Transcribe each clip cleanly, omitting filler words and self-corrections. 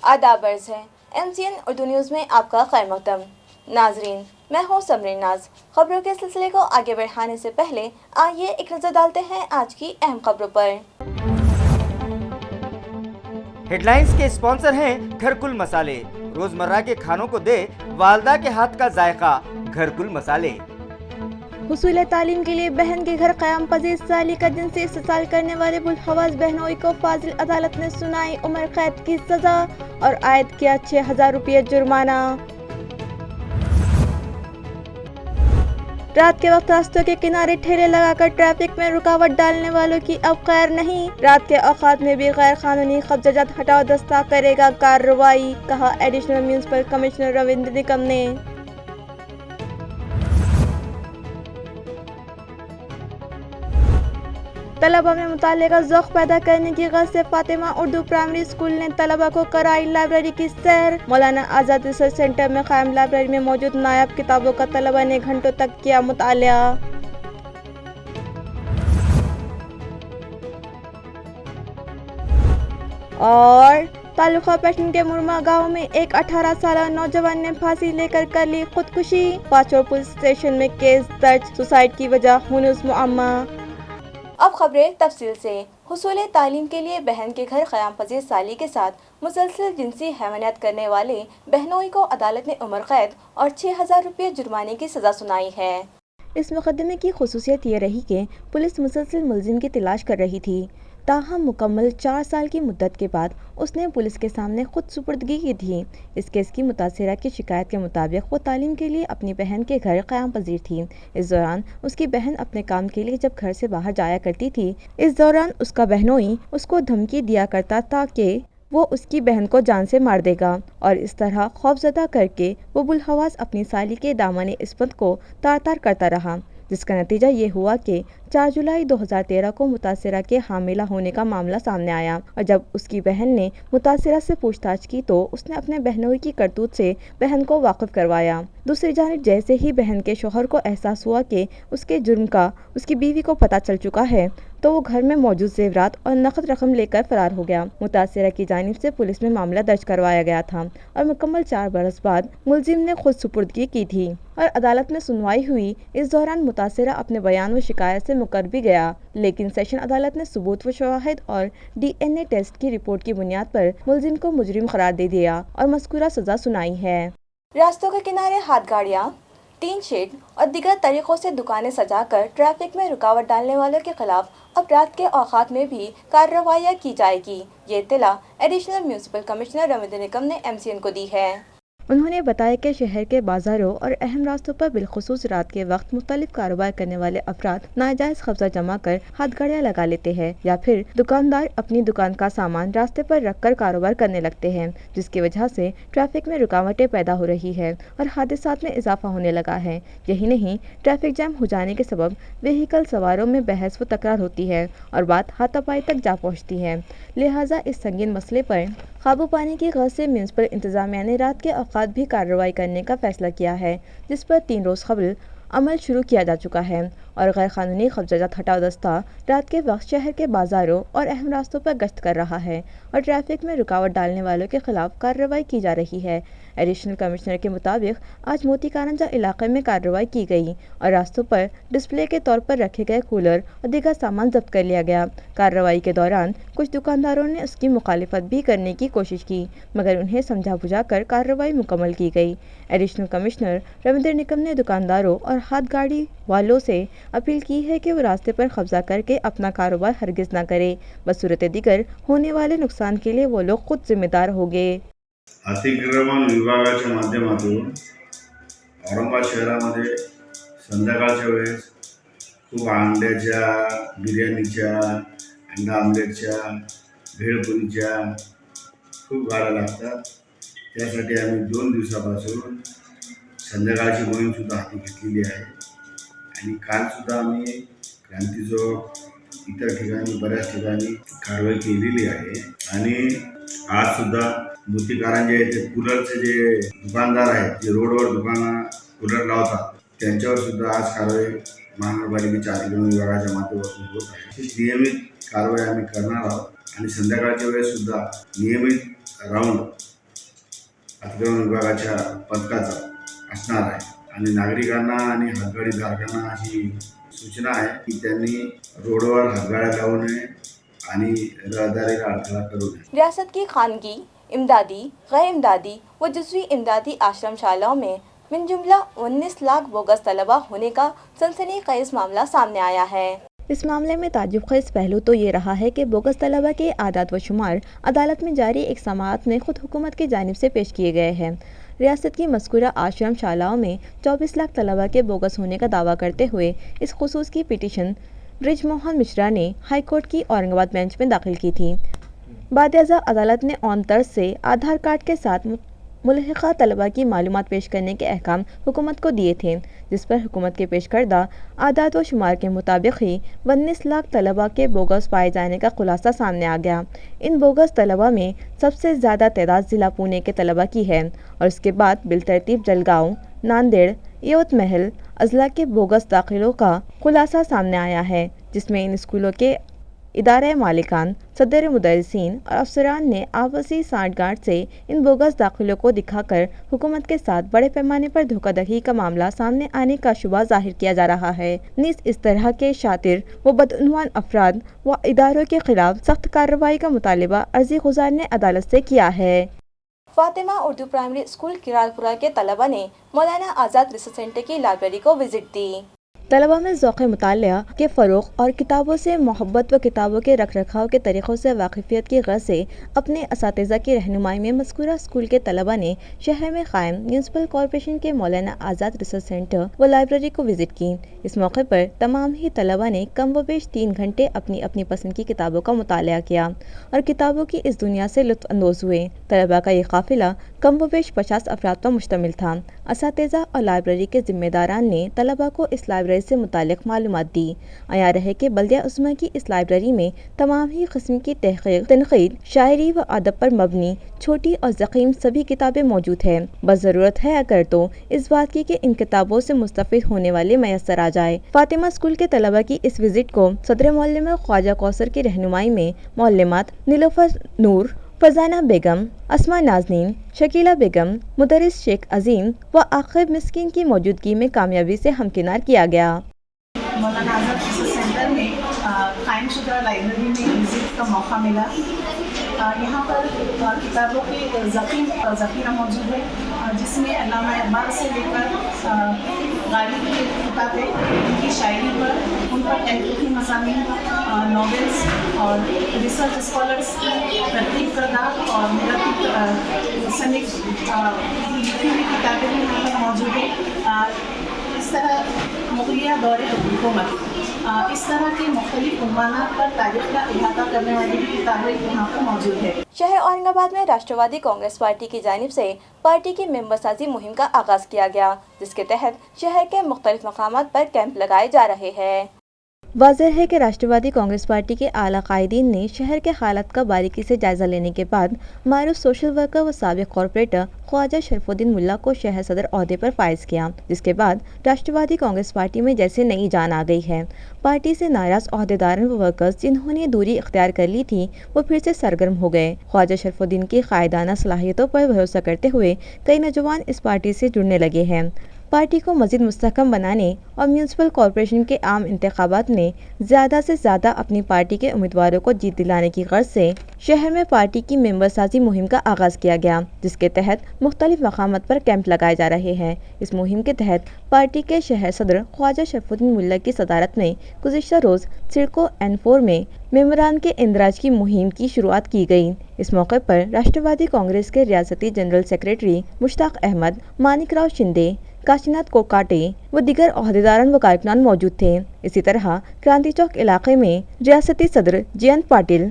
आदाब अर्ज़ है MCN उर्दू न्यूज़ में आपका खैर मक़दम। नाजरीन, मैं हूँ समरीन नाज। खबरों के सिलसिले को आगे बढ़ाने से पहले आइए एक नज़र डालते हैं आज की अहम खबरों पर। हेडलाइंस के स्पॉन्सर हैं घरकुल मसाले। रोजमर्रा के खानों को दे वालदा के हाथ का जायका। घरकुल मसाले। हुसूल तालीम के लिए बहन के घर क़याम पजीर साली का दिन से इस्तेसाल करने वाले बुलहवास बहनोई को फाजिल अदालत ने सुनाई उम्र कैद की सजा और आयद किया 6000 रुपये जुर्माना। रात के वक्त रास्तों के किनारे ठेले लगाकर ट्रैफिक में रुकावट डालने वालों की अब खैर नहीं। रात के औकात में भी गैर कानूनी कब्जाजात हटाओ दस्ता करेगा कार्रवाई, कहा additional municipal commissioner Ravindra Nikam ने। तलबा में मुताले का ज़ौक़ पैदा करने की ग़रज़ से फातिमा उर्दू प्राइमरी स्कूल ने तलबा को कराई लाइब्रेरी की सैर। मौलाना आज़ाद रिसर्च सेंटर में क़ायम लाइब्रेरी में मौजूद नायाब किताबों का तलबा ने घंटों तक किया मुतालिया। और तालुका पैटर्न के मुरमा गांव में एक 18 साल नौजवान ने फांसी लेकर कर ली खुदकुशी। पाचोर पुलिस स्टेशन में केस दर्ज, सुसाइड की वजह हुनूस मुअम्मा। अब खबरें तफसील से। हुसूल तालीम के लिए बहन के घर क़याम पजीर साली के साथ मुसलसल जिनसी हैवानियत करने वाले बहनोई को अदालत ने उम्र कैद और 6000 रुपये जुर्माने की सज़ा सुनाई है। इस मुकदमे की खुसूसियत ये रही कि पुलिस मुसलसल मुलजिम की तलाश कर रही थी। ताहम मुकम्मल 4 साल की मुद्दत के बाद उसने पुलिस के सामने खुद सुपुर्दगी की थी। इस केस की मुतासिरा की शिकायत के मुताबिक वो तालीम के लिए अपनी बहन के घर क़याम पजीर थी। इस दौरान उसकी बहन अपने काम के लिए जब घर से बाहर जाया करती थी, इस दौरान उसका बहनोई उसको धमकी दिया करता था कि वो उसकी बहन को जान से मार देगा, और इस तरह खौफजदा करके वो बुलहवास अपनी साली के दामन इस्मत को तार तार करता रहा, जिसका नतीजा ये हुआ कि 4 जुलाई 2013 को मुतासिरा के हामिला होने का मामला सामने आया। और जब उसकी बहन ने मुतासिरा से पूछताछ की तो उसने अपने बहनोई की करतूत से बहन को वाकिफ करवाया। दूसरी जानिब जैसे ही बहन के शोहर को एहसास हुआ कि उसके जुर्म का उसकी बीवी को पता चल चुका है, तो वो घर में मौजूद जेवरात और नकद रकम लेकर फरार हो गया। मुतासिरा की जानिब से पुलिस में मामला दर्ज करवाया गया था और मुकम्मल 4 बरस बाद मुलजिम ने खुद सुपुर्दगी की थी और अदालत में सुनवाई हुई। इस दौरान मुतासिरा अपने बयान व शिकायत से मुकर भी गया, लेकिन सेशन अदालत ने सबूत व शवाहिद और DNA टेस्ट की रिपोर्ट की बुनियाद पर मुलजिम को मुजरिम करार दे दिया और मज़कूरा सजा सुनाई है। रास्तों के किनारे हाथ गाड़ियाँ, टीन शेड और दीगर तरीक़ों से दुकानें सजाकर ट्रैफिक में रुकावट डालने वालों के खिलाफ अब रात के औकात में भी कार्रवाइयाँ की जाएगी। ये इत्तला additional municipal commissioner Ravindra Nikam ने MCN को दी है। उन्होंने बताया कि शहर के बाजारों और अहम रास्तों पर बिलखुसूस रात के वक्त मुख्तलिफ कारोबार करने वाले अफराद नाजायज कब्जा जमा कर हाथ गाड़ियाँ लगा लेते हैं, या फिर दुकानदार अपनी दुकान का सामान रास्ते पर रख कर कारोबार करने लगते हैं, जिसकी वजह से ट्रैफिक में रुकावटें पैदा हो रही है और हादसात में इजाफा होने लगा है। यही नहीं, ट्रैफिक जैम हो जाने के सबब व्हीकल सवारों में बहस व तकरार होती है और बात हाथापाई तक जा पहुँचती है। लिहाजा इस संगीन मसले पर काबू पाने की ग़रज़ से म्यूनिसिपल इंतज़ामिया ने रात के औकात भी कार्रवाई करने का फैसला किया है, जिस पर 3 रोज़ कबल अमल शुरू किया जा चुका है और गैर कानूनी कब्जाजात हटाओ दस्ता रात के वक्त शहर के बाज़ारों और अहम रास्तों पर गश्त कर रहा है और ट्रैफिक में रुकावट डालने वालों के खिलाफ कार्रवाई की जा रही है। एडिशनल कमिश्नर के मुताबिक आज मोती कारंजा इलाके में कार्रवाई की गई और रास्तों पर डिस्प्ले के तौर पर रखे गए कूलर और दीगर सामान जब्त कर लिया गया। कार्रवाई के दौरान कुछ दुकानदारों ने उसकी मुखालिफत भी करने की कोशिश की, मगर उन्हें समझा बुझा कर कार्रवाई मुकम्मल की गई। एडिशनल कमिश्नर रविंद्र निकम ने दुकानदारों और हाथ गाड़ी वालों से अपील की है कि वो रास्ते पर कब्जा करके अपना कारोबार हरगिज ना करे, बसूरत दीगर होने वाले नुकसान के लिए वो लोग खुद जिम्मेदार होंगे। अतिक्रमण विभागाच्या माध्यमातून औरंगाबाद शहरामध्ये संध्याकाळच्या वेळेस खूप अंड्याच्या, बिर्याणीच्या, अंडा आमलेटच्या, भेळपुरीच्या खूप गाड्या लागतात। त्यासाठी आम्ही 2 दिवसापासून संध्याकाळची मोहीमसुद्धा हाती घेतलेली आहे आणि कालसुद्धा आम्ही क्रांती चौक इतर ठिकाणी बऱ्याच ठिकाणी कारवाई केलेली आहे आणि आजसुद्धा मोती कारंजा येथे कूलरचे जे दुकानदार आहेत, जे रोडवर कूलर लावतात, त्यांच्यावर सुद्धा आज कारवाई महानगरपालिकेच्या अतिक्रमण विभागाच्या माध्यमातून होत आहे। ही नियमित कारवाई आम्ही करणार आहोत आणि संध्याकाळच्या वेळेस सुद्धा नियमित राऊंड अतिक्रमण विभागाच्या पथकाचा असणार आहे आणि नागरिकांना आणि हातगाडीधारकांना अशी सूचना आहे की त्यांनी रोडवर हातगाड्या लावू नये आणि रहदारीला अडथळा करू नये. रियासत की खानगी, इमदादी, गैर इमदादी व जुज़वी इमदादी आश्रमशालाओं में मिन जुमला 19 लाख बोगस तलबा होने का सनसनीखेज मामला सामने आया है। इस मामले में ताज्जुब-खेज़ पहलू तो ये रहा है कि बोगस तलबा के आदाद व शुमार अदालत में जारी एक समाअत में खुद हुकूमत की जानिब से पेश किए गए हैं। रियासत की मज़कूरा आश्रमशालाओं में 24 लाख तलबा के बोगस होने का दावा करते हुए इस खुसूस की पिटीशन ब्रिज मोहन मिश्रा ने हाई कोर्ट की औरंगाबाद बेंच में दाखिल की थी। बादियाज़ा अदालत ने ऑन तर्ज से आधार कार्ड के साथ मुल्हिका तलबा की मालूमात पेश करने के अहकाम हुकूमत को दिए थे, जिस पर हुकूमत के पेश करदा आदाद व शुमार के मुताबिक ही 19 लाख तलबा के बोगस पाए जाने का खुलासा सामने आ गया। इन बोगस तलबा में सबसे ज़्यादा तादाद ज़िला पुणे के तलबा की है और उसके बाद बिलतरतीब जलगांव, नांदेड़, यवतमहल अजला के बोगस दाखिलों का खुलासा सामने आया है, जिसमें इन स्कूलों के इदारे मालिकान, सदर मुदर्रिसीन और अफसरान ने आपसी सांठगांठ से इन बोगस दाखिलों को दिखाकर हुकूमत के साथ बड़े पैमाने पर धोखाधड़ी का मामला सामने आने का शुबा जाहिर किया जा रहा है। नीज़ इस तरह के शातिर व बदउनवान अफराद व इदारों के खिलाफ सख्त कार्रवाई का मुतालबा अर्जी गुजार ने अदालत से किया है। फातिमा उर्दू प्राइमरी स्कूल किरालपुरा के तलबा ने मौलाना आज़ाद रिसर्च सेंटर की लाइब्रेरी को विजिट दी। तलबा में ज़ौक़ मुतालिया के फ़रोग़ और किताबों से मोहब्बत व किताबों के रख रखाव के तरीक़ों से वाक़िफ़ियत की ग़र्ज़ से अपने असातिज़ा की रहनुमाई में मज़कूरा स्कूल के तलबा ने शहर में क़ायम म्यूनसिपल कॉरपोरेशन के मौलाना आज़ाद रिसर्च सेंटर व लाइब्रेरी को विज़िट की। इस मौके पर तमाम ही तलबा ने कम व बेश 3 घंटे अपनी अपनी पसंद की किताबों का मुतालिया किया और किताबों की इस दुनिया से लुत्फ़ अंदोज़ हुए। तलबा का ये काफ़िला कम व बेश 50 अफराद पर मुश्तमिल था। असातिज़ा और लाइब्रेरी के ज़िम्मेदारान ने तलबा को इस लाइब्रेरी से मुतालिक मालूमात दी। आया रहे कि बल्दिया उस्मा की इस लाइब्रेरी में तमाम ही किस्म की तहक़ीक़, तनक़ीद, शायरी व अदब पर मबनी छोटी और ज़ख़ीम सभी किताबें मौजूद हैं। बस ज़रूरत है अगर तो इस बात की कि इन किताबों से मुस्तफ़ीद होने वाले मैसर आ जाए। फातिमा स्कूल के तलबा की इस विज़िट को सदर मोअल्लिम ख्वाजा कौसर की रहनुमाई में मोअल्लिमात नीलोफर नूर, फरजाना बेगम, अस्मा नाज़नीन, शकीला बेगम, मुदर्रिस शेख अजीम व आक़िब मिस्किन की मौजूदगी में कामयाबी से हमकिनार किया गया। मौलाना आज़ाद रिसर्च सेंटर में कायम शुदा लाइब्रेरी में विज़िट का मौका मिला। यहाँ पर किताबों के ज़ख़ीरा मौजूद है, जिसमें अल्लामा इक़बाल से लेकर गालिब की किताबें, उनकी शायरी पर, उन पर तहक़ीक़ी मज़ामीन, नॉवेल्स और रिसर्च स्कॉलर्स की तरतीब करदा और मुरतब सनफ़ लिखी हुई किताबें भी यहाँ पर मौजूद है। इस तरह मुग़लिया दौरे हुकूमत, इस तरह के मुख्तलिफ उन्वानात पर तारीख़ का इहाता करने वाली भी किताबें यहाँ पर मौजूद है। शहर औरंगाबाद में राष्ट्रवादी कांग्रेस पार्टी की जानिब से पार्टी की मेंबर साजी मुहिम का आगाज़ किया गया, जिसके तहत शहर के मुख्तलिफ मकामात पर कैंप लगाए जा रहे हैं। वाज़ेह है कि राष्ट्रवादी कांग्रेस पार्टी के आला कायदीन ने शहर के हालात का बारीकी से जायज़ा लेने के बाद मारूफ सोशल वर्कर व साबिक़ कॉरपोरेटर ख्वाजा शरफुद्दीन मुल्ला को शहर सदर ओहदे पर फाइज किया, जिसके बाद राष्ट्रवादी कांग्रेस पार्टी में जैसे नई जान आ गई है। पार्टी से नाराज़ ओहदेदारन व वर्कर्स जिन्होंने दूरी इख्तियार कर ली थी वो फिर से सरगर्म हो गए। ख्वाजा शरफुद्दीन की कायदाना सलाहियतों पर भरोसा करते हुए कई नौजवान इस पार्टी से जुड़ने लगे हैं। पार्टी को मज़ीद मुस्तहकम बनाने और म्यूनसिपल कॉरपोरेशन के आम इंतखाबात में ज़्यादा से ज़्यादा अपनी पार्टी के उम्मीदवारों को जीत दिलाने की गर्ज से शहर में पार्टी की मेंबर साजी मुहिम का आगाज़ किया गया, जिसके तहत मुख्तलिफ मकामात पर कैंप लगाए जा रहे हैं। इस मुहिम के तहत पार्टी के शहर सदर ख्वाजा शरफुद्दीन मुल्ला की सदारत में गुज़िश्ता रोज़ सिडको N4 में मेंबरान के इंदराज की मुहिम की शुरुआत की गई। इस मौके पर राष्ट्रवादी कांग्रेस के रियासती जनरल सेक्रेटरी मुश्ताक अहमद, मानिक राव शिंदे, काशीनाथ कोकाटे व दीगर ओहदेदारान व कारकुनान मौजूद थे। इसी तरह क्रांति चौक इलाके में रियासती सदर जयंत पाटिल,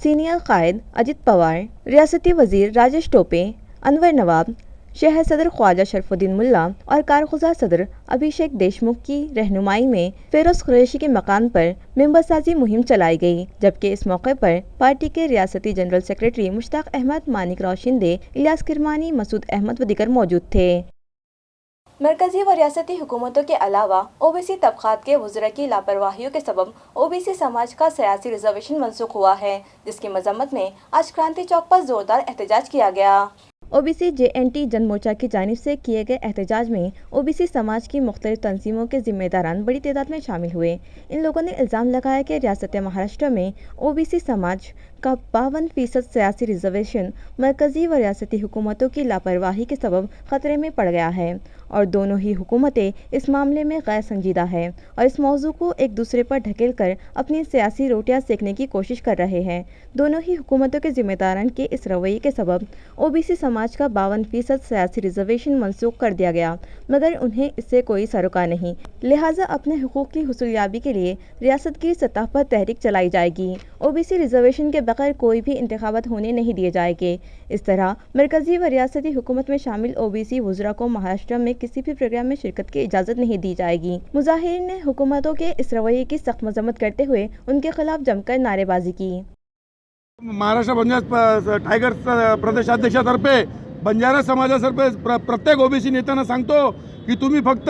सीनियर कायद अजित पवार, रियासती वजीर राजेश टोपे, अनवर नवाब, शहर सदर ख्वाजा शरफुद्दीन मुल्ला और कारगुजार सदर अभिषेक देशमुख की रहनुमाई में फेरोज कुरैशी के मकान पर मेंबर साजी मुहिम चलाई गई, जबकि इस मौके पर पार्टी के रियासती जनरल सेक्रेटरी मुश्ताक अहमद, मानिक राव शिंदे, इलियास किरमानी, मसूद अहमद व दीगर मौजूद थे। मरकजी व रियासती हुकूमतों के अलावा ओबीसी तबकात के वज़रा की लापरवाहियों के सबब ओबीसी समाज का सियासी रिजर्वेशन मनसूख हुआ है, जिसकी मजम्मत में आज क्रांति चौक पर जोरदार एहतजाज किया गया। ओबीसी JNT जन मोर्चा की जानिब से किए गए एहतजाज में ओबीसी समाज की मुख्तलिफ तंजीमों के जिम्मेदारान बड़ी तादाद में शामिल हुए। इन लोगों ने इल्ज़ाम लगाया कि रियासत महाराष्ट्र में ओबीसी समाज का 52% सियासी रिजर्वेशन मरकज़ी व रियासती हुकूमतों की लापरवाही के सबब ख़तरे में पड़ गया है और दोनों ही हुकूमतें इस मामले में गैर संजीदा हैं और इस मौजू को एक दूसरे पर ढकेल कर अपनी सियासी रोटियां सेकने की कोशिश कर रहे हैं। दोनों ही हुकूमतों के जिम्मेदारान के इस रवैये के सबब ओबीसी समाज का 52% सियासी रिजर्वेशन मनसूख कर दिया गया, मगर उन्हें इससे कोई सरोकार नहीं। लिहाजा अपने हुकूक की हुसूलियाबी के लिए रियासत की सतह पर तहरीक चलाई जाएगी। ओबीसी रिजर्वेशन के बगैर कोई भी इंतखाबात होने नहीं दिए जाएंगे। इस तरह मरकजी व रियासती हुकूमत में शामिल ओबीसी वुज़रा को महाराष्ट्र में किसी भी प्रोग्राम में शिरकत की इजाज़त नहीं दी जाएगी। मुजाहिरीन ने हुकूमतों के इस रवैये की सख्त मजम्मत करते हुए उनके खिलाफ जमकर नारेबाजी की। महाराष्ट्र बंजारा टायगर्स प्रदेशाध्यक्षातर्फे बंजारा समाजातर्फे प्रत्येक ओबीसी नेत्यांना सांगतो की तुम्ही फक्त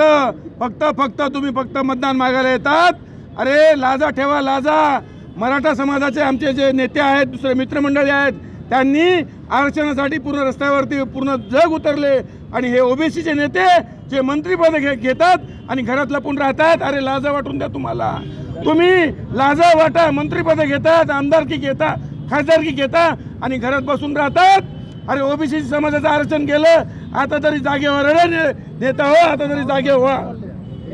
मतदान मागायला येतात। अरे लाजा ठेवा, लाजा। मराठा समाजाचे आमचे जे नेते आहेत, दुसरे मित्रमंडळी आहेत, त्यांनी आरक्षणासाठी पूर्ण रस्त्यावरती पूर्ण जग उतरले आणि हे ओबीसीचे नेते जे मंत्रीपद घेतात आणि घरात लपून राहतात। अरे लाजा वाटून द्या तुम्हाला। तुम्ही लाजा वाटा, मंत्रीपद घेतात, आमदारकी घेता, खासदारकी घेता आणि घरात बसून राहतात। अरे ओबीसी समाजाचं आरक्षण गेलं, आता तरी जागेवर नेता हो, आता तरी जागे व्हा।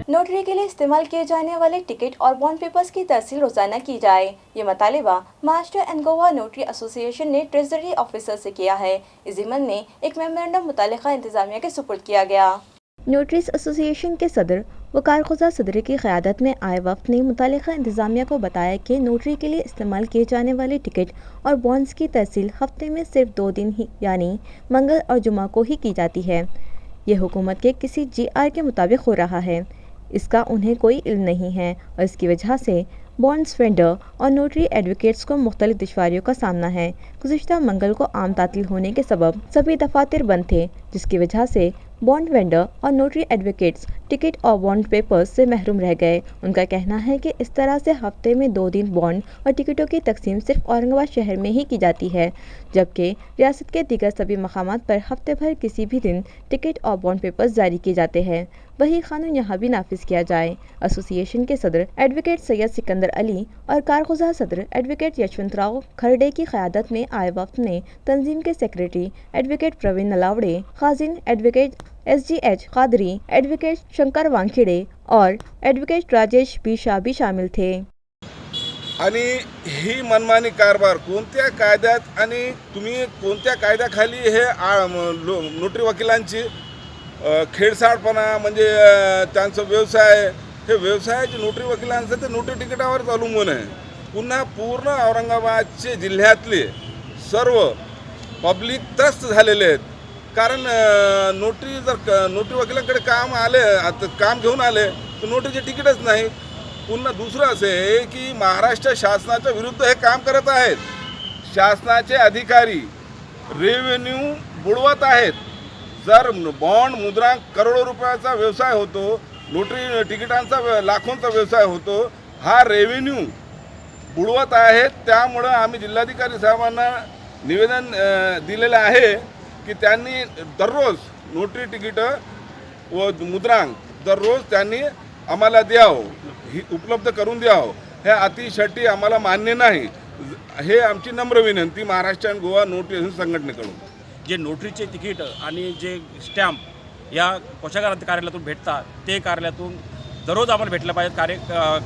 नोटरी के लिए इस्तेमाल किए जाने वाले टिकट और बॉन्ड पेपर्स की तरसील रोजाना की जाए, ये मुतालिबा Maharashtra and Goa notary association ने ट्रेजरी ऑफिसर से किया है। इस ज़िम्मन में एक मेमोरेंडम मुतालिका इंतजामिया के सुपुर्द किया गया। नोटरीज एसोसिएशन के सदर वकार खुजा सदरी की क़यादत में आए वफ़द ने मुतालिका इंतज़ामिया को बताया कि नोटरी के लिए इस्तेमाल किए जाने वाले टिकट और बॉन्ड्स की तरसील हफ्ते में सिर्फ 2 दिन ही यानी मंगल और जुमा को ही की जाती है। ये हुकूमत के किसी GR के मुताबिक हो रहा है, इसका उन्हें कोई इल्म नहीं है और इसकी वजह से बॉन्ड्स वेंडर और नोटरी एडवोकेट्स को मुख्तलिफ दुश्वारियों का सामना है। गुज़िश्ता मंगल को आम तातील होने के सबब सभी दफातर बंद थे, जिसकी वजह से बॉन्ड वेंडर और नोटरी एडवोकेट्स टिकट और बॉन्ड पेपर्स से महरूम रह गए। उनका कहना है कि इस तरह से हफ्ते में 2 दिन बॉन्ड और टिकटों की तकसीम सिर्फ औरंगाबाद शहर में ही की जाती है, जबकि रियासत के दीगर सभी मकामात पर हफ्ते भर किसी भी दिन टिकट और बॉन्ड पेपर्स जारी किए जाते हैं। वही कानून यहाँ भी नाफिज किया जाए। एसोसिएशन के सदर एडवोकेट सैयद सिकंदर अली और कारगुजार सदर एडवोकेट यशवंत राव खरडे की क़यादत में आए वफ़द ने तंजीम के सेक्रेटरी एडवोकेट प्रवीण नलावड़े, खाजिन advocate SGH Qadri, advocate Shankar Wankhede और एडवोकेट राजेश बी शाह भी शामिल थे। आणि ही मनमानी कारभार कोणत्या कायद्यात आणि तुम्ही कोणत्या कायद्याखाली हे नोटरी वकिलांची खेळसाडपणा म्हणजे त्यांचा व्यवसाय, हे व्यवसायाचे नोटरी वकिलांचं ते नोटरी तिकिटावरच अवलंबून आहे। पुन्हा पूर्ण औरंगाबादचे जिल्ह्यातले सर्व पब्लिक त्रस्त झालेले आहेत, कारण नोटरी वकिलांकडे काम घेऊन आले तर नोटरीचे तिकीटच नाही। पुन्हा दुसरं असं आहे की महाराष्ट्र शासनाच्या विरुद्ध हे काम करत आहेत। शासनाचे अधिकारी रेव्हेन्यू बुडवत आहेत। जर बॉन्ड मुद्रांक करोडो रुपयाचा व्यवसाय होतो, नोटरी तिकिटांचा लाखोंचा व्यवसाय होतो, हा रेव्हेन्यू बुडवत आहेत। त्यामुळे आम्ही जिल्हाधिकारी साहेबांना निवेदन दिलेलं आहे की त्यांनी दररोज नोटरी तिकीट व मुद्रांक दररोज त्यांनी आम्हाला द्यावं, ही उपलब्ध करून द्यावं। हे अतिशय आम्हाला मान्य नाही। हे आमची नम्र विनंती महाराष्ट्र आणि गोवा नोटरी संघटनेकडून। जे नोटरीचे तिकीट आणि जे स्टॅम्प या कोषागार कार्यालयातून भेटतात, ते कार्यालयातून दररोज आम्हाला भेटलं पाहिजे।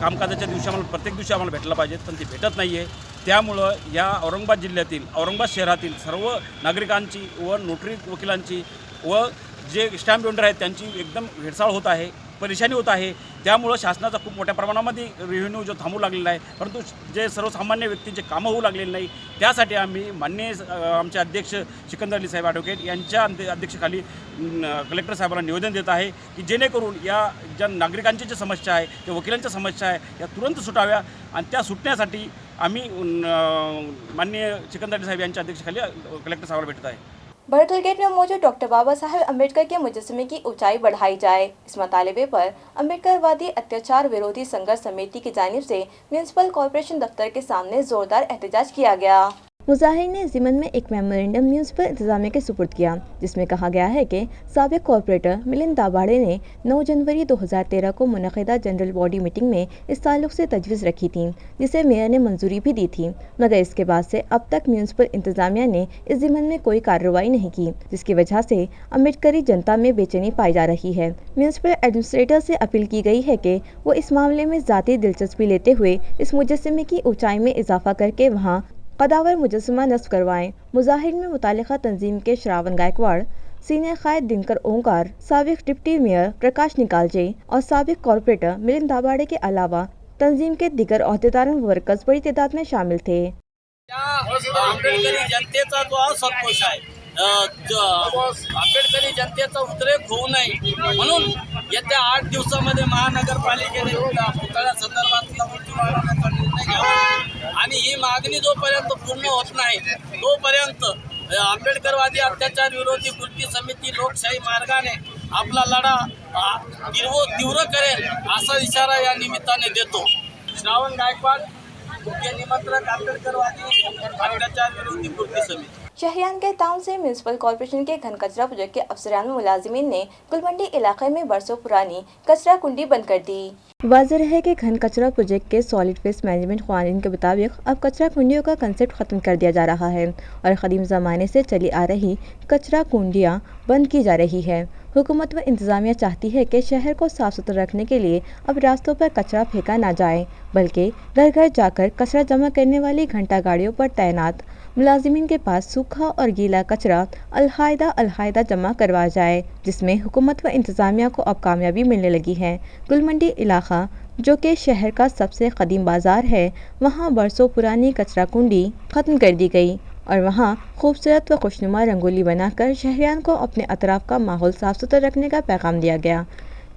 कामकाजाच्या दिवशी आम्हाला प्रत्येक दिवशी आम्हाला भेटलं पाहिजेत, पण ते भेटत नाही आहे। त्यामुळं या औरंगाबाद जिल्ह्यातील, औरंगाबाद शहरातील सर्व नागरिकांची व नोटरी वकिलांची व जे स्टॅम्प वेंडर आहेत त्यांची एकदम भेडसाळ होत आहे, परेशानी होत आहे। त्यामुळं शासनाचा खूप मोठ्या प्रमाणामध्ये रेव्हेन्यू जो थांबू लागलेला आहे, परंतु जे सर्वसामान्य व्यक्तींचे कामं होऊ लागलेले नाही, त्यासाठी आम्ही माननीय आमचे अध्यक्ष सिकंदर अली साहेब ॲडव्होकेट यांच्या अध्यक्षतेखाली कलेक्टर साहेबांना निवेदन देत आहे की जेणेकरून या ज्या नागरिकांची जी समस्या आहे, त्या वकिलांच्या समस्या आहे, या तुरंत सुटाव्या आणि त्या सुटण्यासाठी आम्ही माननीय सिकंदर अली साहेब यांच्या अध्यक्षतेखाली कलेक्टर साहेबांना भेटत आहे। भरतपुर गेट में मौजूद डॉक्टर बाबा साहेब अम्बेडकर के मुजस्समे की ऊंचाई बढ़ाई जाए, इस मुतालिबे पर अम्बेडकरवादी अत्याचार विरोधी संघर्ष समिति की जानिब से म्यूनसिपल कॉरपोरेशन दफ्तर के सामने जोरदार एहतजाज किया गया। मुजाहिर ने ज़िमन में एक मेमोरेंडम म्यूनिसिपल इंतजामिया के सुपुर्द किया, जिसमें कहा गया है कि साबिक कॉर्पोरेटर मिलिंद दाभाड़े ने 9 जनवरी 2013 को मुनक़िदा जनरल बॉडी मीटिंग में इस ताल्लुक से तजवीज़ रखी थी, जिसे मेयर ने मंजूरी भी दी थी, मगर इसके बाद से अब तक म्यूनिसिपल इंतजामिया ने इस ज़िमन में कोई कार्रवाई नहीं की, जिसकी वजह से अम्बेडकरी जनता में बेचैनी पाई जा रही है। म्यूनिसिपल एडमिनिस्ट्रेटर से अपील की गई है कि वो इस मामले में ज़ाती दिलचस्पी लेते हुए इस मुजस्समे की ऊंचाई में इजाफा करके वहाँ कदावर मुजस्समा नस्ब करवाएं। मुजाहिर में मुतालिका तंजीम के श्रावण गायकवाड़, सीनियर कायद दिनकर ओंकार, साबिक डिप्टी मेयर प्रकाश निकालजे और साबिक कॉर्पोरेटर मिलिंद दाभाड़े के अलावा तंजीम के दिगर ओहदेदारों व वर्कर्स बड़ी तादाद में शामिल थे। आंबेडकरी जनतेचा जो सत्कोश आहे, आंबेडकरी जनतेचा उद्रेक होऊ नये म्हणून येत्या 8 दिवसामध्ये महानगरपालिकेने पुतळ्या संदर्भातला उंचीवाढवण्याचा निर्णय घ्यावा आणि ही मागणी जोपर्यंत पूर्ण होत नाही तोपर्यंत आंबेडकरवादी अत्याचार विरोधी कृती समिती लोकशाही मार्गाने आपला लढा तीव्र करेल असा इशारा या निमित्ताने देतो। श्रावण गायकवाड, मुख्य निमंत्रक, आंबेडकरवादी अत्याचार विरोधी कृती समिति। शहरियान के टाउन से म्यूनसिपल कॉर्पोरेशन के घन कचरा प्रोजेक्ट के अफसरान व मुलाजिमीन ने गुलमंडी इलाके में बरसों पुरानी कचरा कुंडी बंद कर दी। वाज़ेह है कि घन कचरा प्रोजेक्ट के सॉलिड वेस्ट मैनेजमेंट क़वानीन के मुताबिक अब कचरा कुंडियों का कंसेप्ट ख़त्म कर दिया जा रहा है और क़दीम ज़माने से चली आ रही कचरा कुंडियाँ बंद की जा रही है। हुकूमत व इंतज़ामिया चाहती है कि शहर को साफ़ सुथरा रखने के लिए अब रास्तों पर कचरा फेंका ना जाए, बल्कि घर घर जाकर कचरा जमा करने वाली घंटा गाड़ियों पर तैनात मुलाजिमीन के पास सूखा और गीला कचरा अलहायदा जमा करवाया जाए, जिसमें हुकूमत व इंतज़ामिया को अब कामयाबी मिलने लगी है। गुलमंडी इलाका, जो कि शहर का सबसे कदीम बाज़ार है, वहाँ बरसों पुरानी कचरा कुंडी ख़त्म कर दी गई और वहाँ खूबसूरत व खुशनुमा रंगोली बनाकर शहरियान को अपने अतराफ़ का माहौल साफ़ सुथरा रखने का पैगाम दिया गया।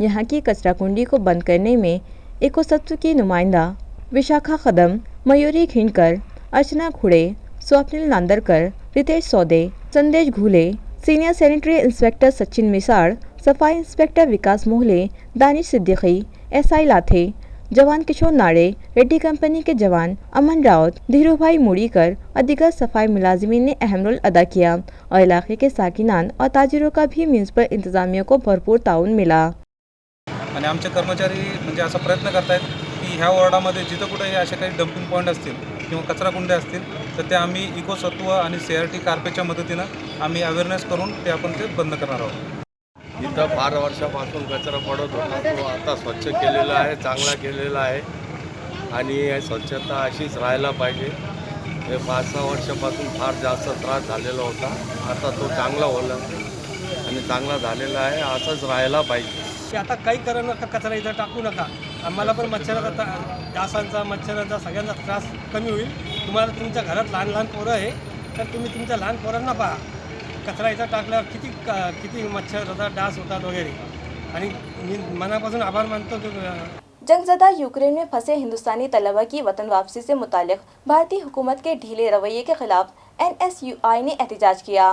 यहाँ की कचरा कुंडी को बंद करने में इकोसत्व की नुमाइंदा विशाखा कदम, मयूरी खिंडकर, अर्चना खुड़े, स्वप्निल नांदरकर, रितेश सौदे, संदेश Ghule, senior sanitary inspector Sachin मिसाड़, सफाई इंस्पेक्टर विकास मोहले, दानिश सिद्दीकी, एसआई लाथे, जवान किशोर नाड़े, रेड्डी कंपनी के जवान अमन राउत, धीरूभाई मुड़ीकर और दिगर सफाई मुलाजिमीन ने अहम रोल अदा किया और इलाके के साकिनान और ताजिरों का भी म्यूनिसिपल इंतजामिया को भरपूर ताउन मिला। आणि आमचे कर्मचारी म्हणजे असा प्रयत्न करतायत की ह्या वॉर्डामध्ये जिथं कुठे असे काही डम्पिंग पॉईंट असतील किंवा कचरा कुंड्या असतील तर ते आम्ही इकोसत्व आणि CRT कार्पेटच्या मदतीनं आम्ही अवेअरनेस करून ते बंद करणार आहोत। इथं 12 वर्षापासून कचरा पडत होता, तो आता स्वच्छ केलेला आहे, चांगला केलेला आहे आणि स्वच्छता अशीच राहायला पाहिजे। हे 5-6 वर्षापासून फार जास्त त्रास झालेला होता, आता तो चांगला होला आणि चांगला झालेला आहे, असंच राहायला पाहिजे। की आता काही करू नका, कचरा इथं टाकू नका, आम्हाला पण मच्छराचा डासांचा मच्छराचा सगळ्यांचा त्रास कमी होईल। तुम्हाला तुमच्या घरात लहान पोरं आहे तर तुम्ही तुमच्या लहान पोरांना पहा, कचरा इथं टाकल्यावर किती मच्छर होतात, डास होतात वगैरे, आणि मी मनापासून आभार मानतो। जंगज़दा यूक्रेन में फंसे हिंदुस्तानी तलबा की वतन वापसी से मुतालिक भारतीय हुकूमत के ढीले रवैये के खिलाफ NSUI ने एहतजाज किया।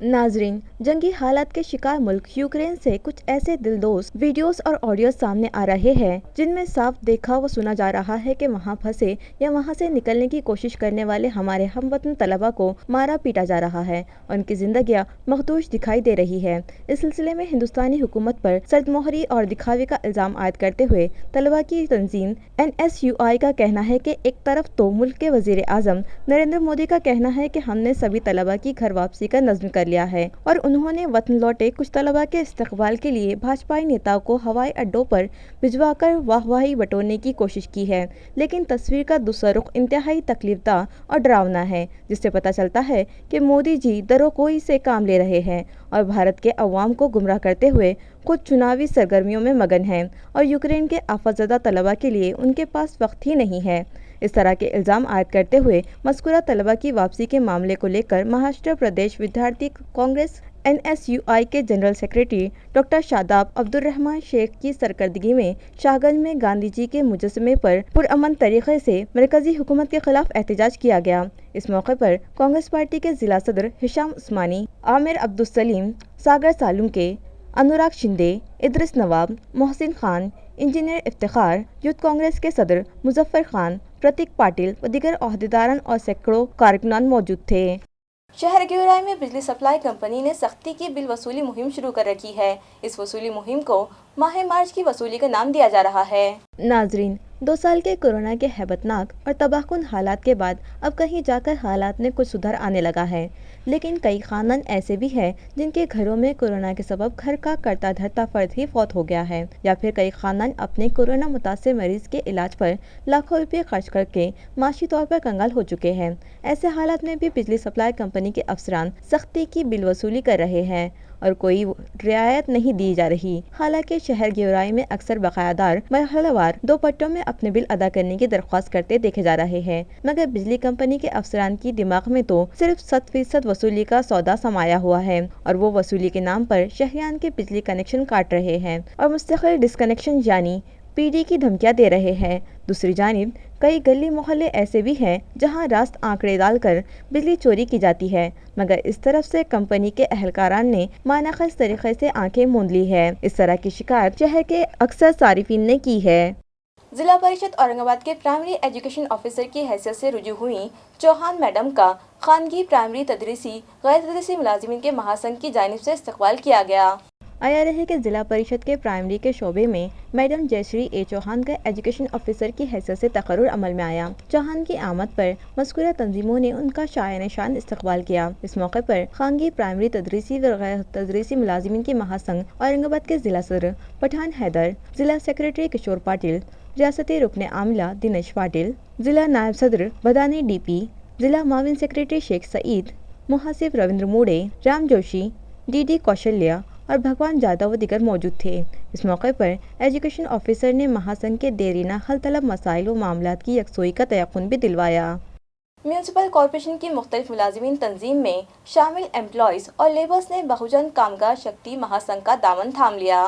नाजरीन, जंगी हालात के शिकार मुल्क यूक्रेन से कुछ ऐसे दिलदोज वीडियोस और ऑडियोस सामने आ रहे हैं जिनमें साफ देखा व सुना जा रहा है कि वहां फंसे या वहां से निकलने की कोशिश करने वाले हमारे हमवतन तलबा को मारा पीटा जा रहा है और उनकी जिंदगियां मखदूश दिखाई दे रही है। इस सिलसिले में हिंदुस्तानी हुकूमत पर सर्दमोहरी और दिखावे का इल्ज़ाम आयद करते हुए तलबा की तंजीम NSUI का कहना है कि एक तरफ तो मुल्क के वज़ीर आज़म नरेंद्र मोदी का कहना है कि हमने सभी तलबा की घर वापसी का नज़्म कर लिया है और उन्होंने वतन लौटे कुछ तलबा के इस्तकबाल के लिए भाजपाई नेताओं को हवाई अड्डों पर भिजवाकर वाहवाही बटोरने की कोशिश की है, लेकिन तस्वीर का दूसरा रुख इंतहाई तकलीफदा और डरावना है, जिससे पता चलता है कि मोदी जी दरोकोई से काम ले रहे हैं और भारत के अवाम को गुमराह करते हुए खुद चुनावी सरगर्मियों में मगन हैं और यूक्रेन के आफतज़दा तलबा के लिए उनके पास वक्त ही नहीं है। इस तरह के इल्ज़ाम आयद करते हुए मज़कूरा तलबा की वापसी के मामले को लेकर महाराष्ट्र प्रदेश विद्यार्थी कांग्रेस NSUI के general secretary doctor Shadab Abdurrahman Shaikh की सरकर्दगी में शाहगंज में गांधी जी के मुजस्समे पर पुरअमन तरीके से मरकज़ी हुकूमत के खिलाफ एहतजाज किया गया। इस मौके पर कांग्रेस पार्टी के ज़िला सदर हिशाम उस्मानी, आमिर अब्दुल सलीम, सागर सालुंके, अनुराग शिंदे, इद्रिस नवाब, मोहसिन खान, इंजीनियर इफ्तिखार, यूथ कांग्रेस के सदर मुजफ्फर खान, प्रतीक पाटिल व दीगर ओहदेदारान और सैकड़ों कारकुनान मौजूद थे। शहर गेवराई में बिजली सप्लाई कंपनी ने सख्ती की बिल वसूली मुहिम शुरू कर रखी है। इस वसूली मुहिम को माह मार्च की वसूली का नाम दिया जा रहा है। नाजरीन, 2 साल के कोरोना के हैबतनाक और तबाहकुन हालात के बाद अब कहीं जाकर हालात में कुछ सुधार आने लगा है, लेकिन कई खानदान ऐसे भी हैं जिनके घरों में कोरोना के सबब घर का करता धरता फर्द ही फौत हो गया है, या फिर कई खानदान अपने कोरोना मुतासिर मरीज के इलाज पर लाखों रुपये खर्च करके माशी तौर पर कंगाल हो चुके हैं। ऐसे हालात में भी बिजली सप्लाई कंपनी के अफसरान सख्ती की बिल वसूली कर रहे हैं और कोई रियायत नहीं दी जा रही। हालांकि शहर गेवराई में अक्सर बकायादार मरहलावार 2 पट्टों में अपने बिल अदा करने की दरख्वास्त करते देखे जा रहे हैं, मगर बिजली कंपनी के अफसरान की दिमाग में तो सिर्फ 100% वसूली का सौदा समाया हुआ है और वो वसूली के नाम पर शहरियान के बिजली कनेक्शन काट रहे हैं और मुस्तकिल डिस्कनेक्शन यानी पीडी की धमकियां दे रहे हैं। दूसरी जानिब कई गली मोहल्ले ऐसे भी हैं जहां रास्त आंकड़े डालकर बिजली चोरी की जाती है, मगर इस तरफ से कंपनी के अहलकारान ने मानाखस तरीके से आंखें मूंद ली है। इस तरह की शिकायत शहर के अक्सर सारिफिन ने की है। जिला परिषद औरंगाबाद के प्राइमरी एजुकेशन ऑफिसर की हैसियत से रुजू हुई चौहान मैडम का खानगी प्राइमरी तदरीसी गैर तदरीसी मुलाजिमीन के महासंघ की जानिब से इस्तकबाल किया गया। आया रहे कि जिला परिषद के प्राइमरी के शोबे में मैडम जयश्री ए चौहान का एजुकेशन ऑफिसर की हैसियत से तकर्रुर अमल में आया। चौहान की आमद पर मज़कूरा तंजीमों ने उनका शायन शान इस्तकबाल किया। इस मौके पर खानगी प्राइमरी तदरीसी व गैर तदरीसी मुलाजिमीन के महासंघ औरंगाबाद के जिला सदर पठान हैदर, जिला सेक्रेटरी किशोर पाटिल, रियासती रुकन आमला दिनेश पाटिल, जिला नायब सदर बदानी DP, जिला माविन सेक्रेटरी शेख सईद, मुहासिब रविंद्र मोड़े, राम जोशी, DD कौशल्या और भगवान जादव व दिगर मौजूद थे। इस मौके पर एजुकेशन ऑफिसर ने महासंघ के देरीना हल तलब मसाइल व मामलात की यकसोई का तयक़ुन भी दिलवाया। म्यूनसिपल कॉरपोरेशन की मुख्तलिफ मुलाजिमीन तंजीम में शामिल एम्प्लॉइज और लेबर्स ने बहुजन कामगार शक्ति महासंघ का दामन थाम लिया।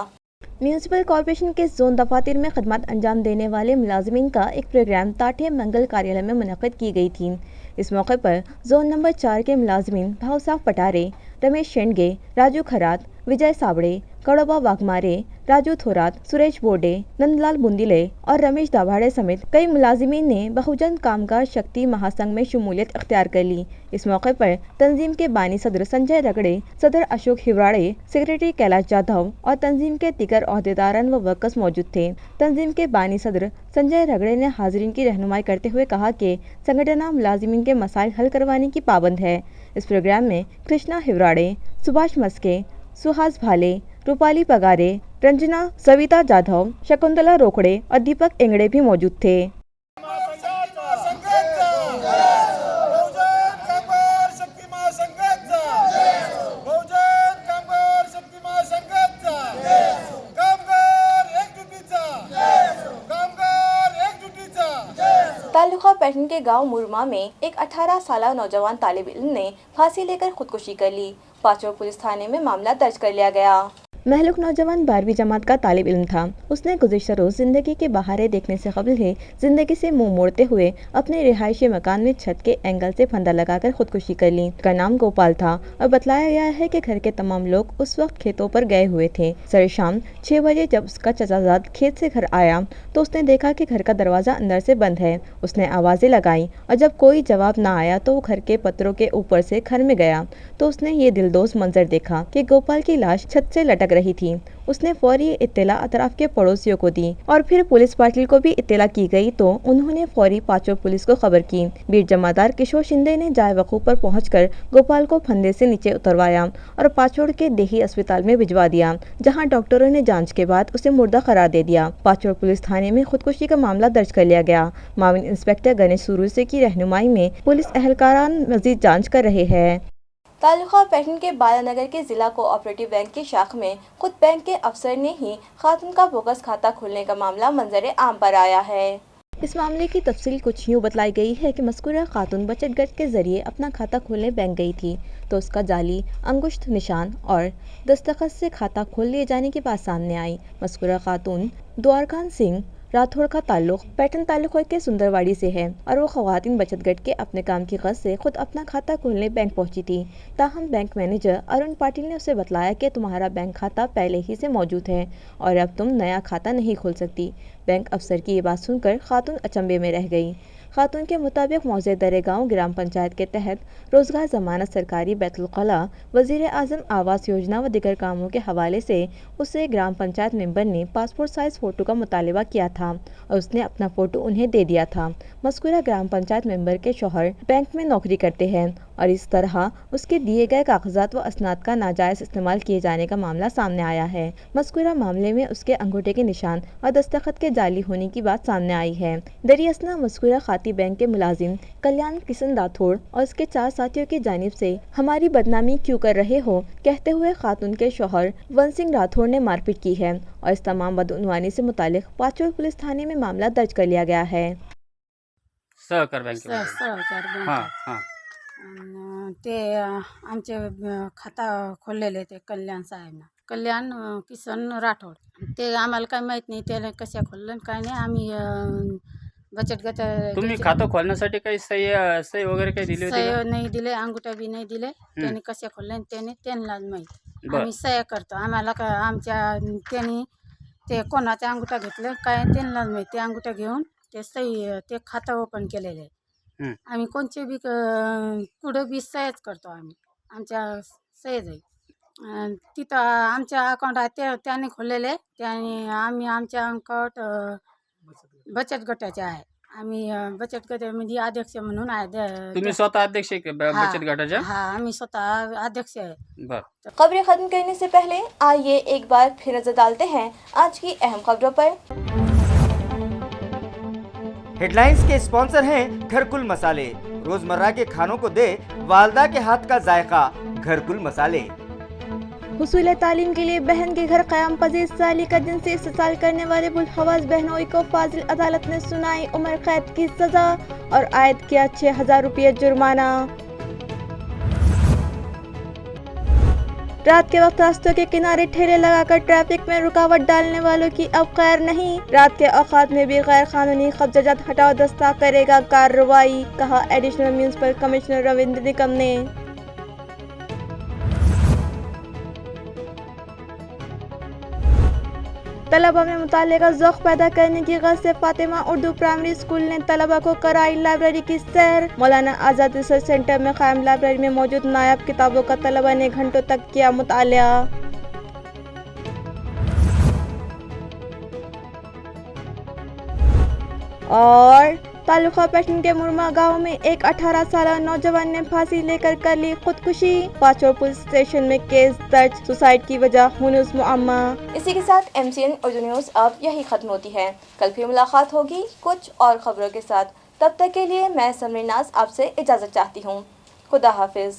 म्यूनसिपल कॉरपोरेशन के जोन दफातर में खदमात अंजाम देने वाले मुलाजिमीन का एक प्रोग्राम ताठे मंगल कार्यालय में मुनक़्क़िद की गई थी। इस मौके पर जोन नंबर 4 के मुलाजिमीन भावसाफ पटारे, रमेश शेंडगे, राजू खरात, विजय साबड़े, कड़ोबा वाघमारे, राजू थोरात, सुरेश बोडे, नंदलाल बुंदिले और रमेश दाभाड़े समेत कई मुलाजिमीन ने बहुजन कामगार शक्ति महासंघ में शमूलियत अख्तियार कर ली। इस मौके पर तंजीम के बानी सदर संजय रगड़े, सदर अशोक हिवराड़े, सेक्रेटरी कैलाश जाधव और तंजीम के दीगर ओहदेदारान व वर्कर्स मौजूद थे। तंजीम के बानी सदर संजय रगड़े ने हाजिरीन की रहनुमाई करते हुए कहा कि संगठन मुलाजिमीन के मसाइल हल करवाने की पाबंद है। इस प्रोग्राम में कृष्णा हिवराड़े, सुभाष मस्के, सुहास भाले, रूपाली पगारे, रंजना सविता जाधव, शकुंतला रोकड़े और दीपक एंगड़े भी मौजूद थे। तालुका पैठन के गांव मुरमा में एक 18 साल नौजवान तालिब इल्म ने फांसी लेकर खुदकुशी कर ली। पाचोड़ पुलिस थाने में मामला दर्ज कर लिया गया। महलूक नौजवान 12वीं जमात का तालिब इल्म था। उसने गुज़िश्ता रोज़ ज़िंदगी के बहारे देखने से कबल ही ज़िंदगी से मुंह मोड़ते हुए अपने रिहायशी मकान में छत के एंगल से फंदा लगाकर खुदकुशी कर ली। उसका नाम गोपाल था और बतलाया गया है कि घर के तमाम लोग उस वक्त खेतों पर गए हुए थे। सर शाम 6 बजे जब उसका चचाजाद खेत से घर आया तो उसने देखा कि घर का दरवाज़ा अंदर से बंद है। उसने आवाज़ें लगाई और जब कोई जवाब ना आया तो वो घर के पत्रों के ऊपर से घर में गया तो उसने ये दिलदोज़ मंजर देखा कि गोपाल की लाश छत से लटक रही थी। उसने फौरी इत्तला अतराफ के पड़ोसियों को दी और फिर पुलिस पार्टी को भी इत्तला की गई तो उन्होंने फौरी पाचोड़ पुलिस को खबर की। बीर जमादार किशोर शिंदे ने जाए वकूफ पर पहुंचकर गोपाल को फंदे से नीचे उतरवाया और पाचोड़ के देही अस्पताल में भिजवा दिया, जहां डॉक्टरों ने जांच के बाद उसे मुर्दा करार दे दिया। पाचोड़ पुलिस थाने में खुदकुशी का मामला दर्ज कर लिया गया। माविन इंस्पेक्टर गणेश सुरूसे की रहनुमाई में पुलिस एहलकारान मजीद जाँच कर रहे हैं। तालुका पैठन के बालानगर के जिला कोऑपरेटिव बैंक की शाख में खुद बैंक के अफसर ने ही खातून का बोगस खाता खोलने का मामला मंजर आम पर आया है। इस मामले की तफसील कुछ यूँ बतलाई गई है कि मज़कूरा खातून बचत गट के जरिए अपना खाता खोलने बैंक गई थी तो उसका जाली अंगुश्त निशान और दस्तखत से खाता खोल लिए जाने की बात सामने आई। मज़कूरा खातून द्वारकान सिंह राठौड़ का ताल्लुक पैठन तालुका के सुंदरवाड़ी से है और वो ख़वातीन बचत गट के अपने काम की गरज से खुद अपना खाता खोलने बैंक पहुंची थी। ताहम बैंक मैनेजर अरुण पाटिल ने उसे बतलाया कि तुम्हारा बैंक खाता पहले ही से मौजूद है और अब तुम नया खाता नहीं खोल सकती। बैंक अफसर की ये बात सुनकर खातून अचंभे में रह गई। खातून के मुताबिक मौजे दरेगांव ग्राम पंचायत के तहत रोजगार जमानत सरकारी बैतुल कला वजीर आजम आवास योजना व दिगर कामों के हवाले से उसे ग्राम पंचायत मेंबर ने पासपोर्ट साइज फ़ोटो का मुतालबा किया था और उसने अपना फ़ोटो उन्हें दे दिया था। मज़कूरा ग्राम पंचायत मेंबर के शौहर बैंक में नौकरी करते हैं और इस तरह उसके दिए गए कागजात व असनाद का नाजायज़ इस्तेमाल किए जाने का मामला सामने आया है। मज़कूरा मामले में उसके अंगूठे के निशान और दस्तखत के जाली होने की बात सामने आई है। दरियासना मज़कूरा खाती बैंक के मुलाजिम कल्याण किशन राठौड़ और उसके 4 साथियों की जानिब से हमारी बदनामी क्यों कर रहे हो कहते हुए खातून के शौहर वन सिंह राठौड़ ने मारपीट की है और इस तमाम बदउनवानी से मुतालिक पाचोड़ पुलिस थाने में मामला दर्ज कर लिया गया है। सहकार बँक हां हां ते आमचे खाता खोललेले ते कल्याण साहेबना कल्याण किसन राठोड ते आम्हाला काय माहित नाही त्याला कशा खोललं काय नाही आम्ही बचत गट तुम्ही खातं खोलण्यासाठी काही सही वगैरे काही दिली होती सह्या नाही दिले अंगुठा बी नाही दिले त्याने कशा खोलले त्याने त्यांनाच माहित आम्ही सह्या करतो आम्हाला काय आमच्या त्यांनी ते कोणाचा अंगुठा घेतलं काय त्यांनाच माहित ते अंगुठा घेऊन ते सही ते खातं ओपन केलेलं आहे आम्ही कोणचे बी कुठं बी सह्याच करतो आम्ही आमच्या सह्याच आहे तिथं आमच्या अकाउंट आहे ते त्याने खोललेले त्याने आम्ही आमच्या अकाउंट बचत गटाचे आहे आम्ही बचत गटामध्ये अध्यक्ष म्हणून आहे तुम्ही स्वतः अध्यक्ष आहे का बचत गटाच्या हाँ आम्ही स्वतः अध्यक्ष आहे। बर खबरें खत्म करने से पहले आइए एक बार फिर नजर डालते हैं आज की अहम खबरों पर। हेडलाइंस के स्पॉन्सर हैं घरकुल मसाले, रोजमर्रा के खानों को दे वालदा के हाथ का जायका घरकुल मसाले। हुसूल तालीम के लिए बहन के घर क़याम पजीर साली का दिन से इस्तेसाल करने वाले बुलहवास बहनोई को फाजिल अदालत ने सुनाई उम्र कैद की सजा और आयद किया 6000 रुपये जुर्माना। रात के वक्त रास्तों के किनारे ठेले लगाकर ट्रैफिक में रुकावट डालने वालों की अब खैर नहीं, रात के औकात में भी गैर कानूनी कब्जाजात हटाओ दस्ता करेगा कार्रवाई, कहा additional municipal commissioner Ravindra Nikam ने। तलबा में मुताले का ज़ौक़ पैदा करने की ग़रज़ से फातिमा उर्दू प्राइमरी स्कूल ने तलबा को कराई लाइब्रेरी की सैर। मौलाना आज़ाद रिसर्च सेंटर में क़ायम लाइब्रेरी में मौजूद नायाब किताबों का तलबा ने घंटों तक किया मुतालिया। और तालुका पैठन के मुरमा गांव में एक 18 साल नौजवान ने फांसी लेकर कर ली खुदकुशी। पाचोड़ पुलिस स्टेशन में केस दर्ज, सुसाइड की वजह हुनूस मुअम्मा। इसी के साथ MCN उर्दू न्यूज़ अब यही खत्म होती है। कल फिर मुलाकात होगी कुछ और खबरों के साथ। तब तक के लिए मैं समरीन नाज आपसे इजाज़त चाहती हूँ। खुदा हाफिज़।